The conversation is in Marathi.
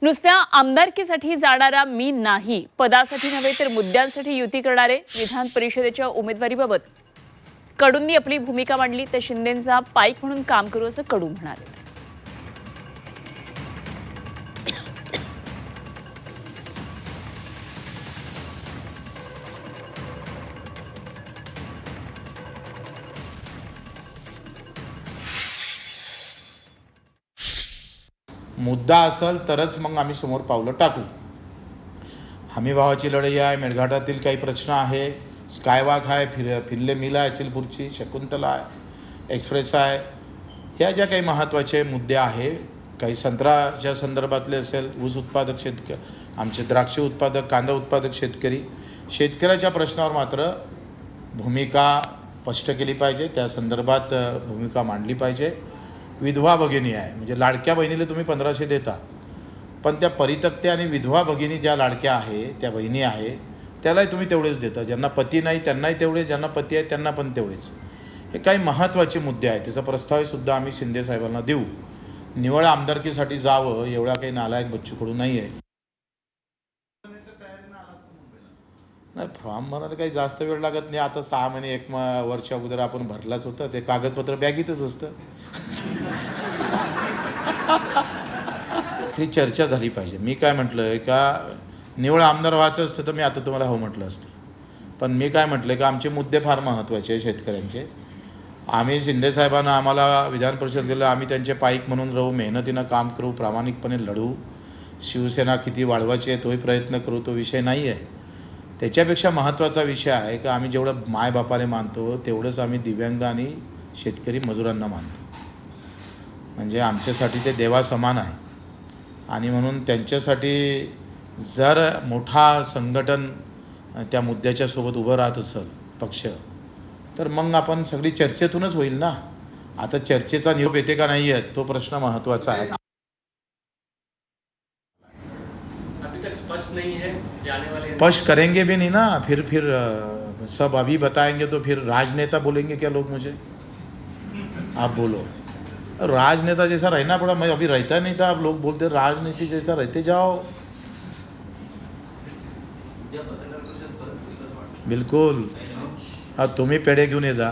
नुसत्या आमदारकीसाठी जाणारा मी नाही, पदासाठी नव्हे तर मुद्द्यांसाठी युती करणारे विधान परिषदेच्या उमेदवारीबाबत कडूंनी आपली भूमिका मांडली तर शिंदेंचा पाईक म्हणून काम करू असं कडू म्हणाले. मुद्दा असेल तरच मग आम्ही समोर पावलं टाकू. हमी भावाची लढाई आहे, मेळघाटातील काही प्रश्न आहे, स्कायवॉक आहे, फिरले मिल आहे, अचलपूरची शकुंतला आहे, एक्सप्रेस आहे, ह्या ज्या काही महत्त्वाचे मुद्दे आहे, काही संत्र्याच्या संदर्भातले असेल, ऊस उत्पादक शेतकरी, आमचे द्राक्ष उत्पादक, कांदा उत्पादक शेतकऱ्याच्या प्रश्नावर मात्र भूमिका स्पष्ट केली पाहिजे, त्या संदर्भात भूमिका मांडली पाहिजे. विधवा भगिनी आहे, म्हणजे लाडक्या बहिणीला तुम्ही 1500 देता, पण त्या परित्यक्त्या आणि विधवा भगिनी ज्या लाडक्या आहे, त्या बहिणी आहे, त्यालाही तुम्ही तेवढेच देता. ज्यांना पती नाही त्यांनाही तेवढे, ज्यांना पती आहे त्यांना पण तेवढेच. हे काही महत्त्वाचे मुद्दे आहेत, त्याचा प्रस्तावसुद्धा आम्ही शिंदे साहेबांना देऊ. निवळ आमदारकीसाठी जावं एवढा काही नालायक बच्चू कडू नाही आहे. नाही, फॉर्म भरायला काही जास्त वेळ लागत नाही. आता 6 महिने 1 वर्ष अगोदर आपण भरलाच होतं, ते कागदपत्र बॅगीतच असतं. ही चर्चा झाली पाहिजे. मी काय म्हटलं का, निवळ आमदार व्हायचं असतं तर मी आता तुम्हाला हो म्हटलं असतं, पण मी काय म्हटलं का आमचे मुद्दे फार महत्त्वाचे आहे शेतकऱ्यांचे. आम्ही शिंदे साहेबांना आम्हाला विधान परिषद दिलं, आम्ही त्यांचे पाईक म्हणून राहू, मेहनतीनं काम करू, प्रामाणिकपणे लढू. शिवसेना किती वाढवायची आहे तोही प्रयत्न करू, तो विषय नाही आहे. त्याच्यापेक्षा महत्त्वाचा विषय आहे की आम्ही जेवढं मायबापाने मानतो तेवढंच आम्ही दिव्यांग आणि शेतकरी मजुरांना मानतो. म्हणजे आमच्यासाठी ते देवासमान आहे. आणि म्हणून त्यांच्यासाठी जर मोठा संघटन त्या मुद्द्याच्या सोबत उभं राहत असेल पक्ष, तर मग आपण सगळी चर्चेतूनच होईल ना. आता चर्चेचा निरोप येते का नाही आहे तो प्रश्न महत्त्वाचा आहे. स्पष्ट करेंगे भी नहीं ना, फिर सब अभी बताएंगे तो फिर राजनेता बोलेंगे क्या लोग मुझे? आप बोलो. राजनेता जैसा रहना पड़ा, मैं अभी रहता नहीं था, अब लोग बोलते राजनीति जैसा रहते जाओ. बिल्कुल. हा, तुम्ही पेढे घेऊन ये जा.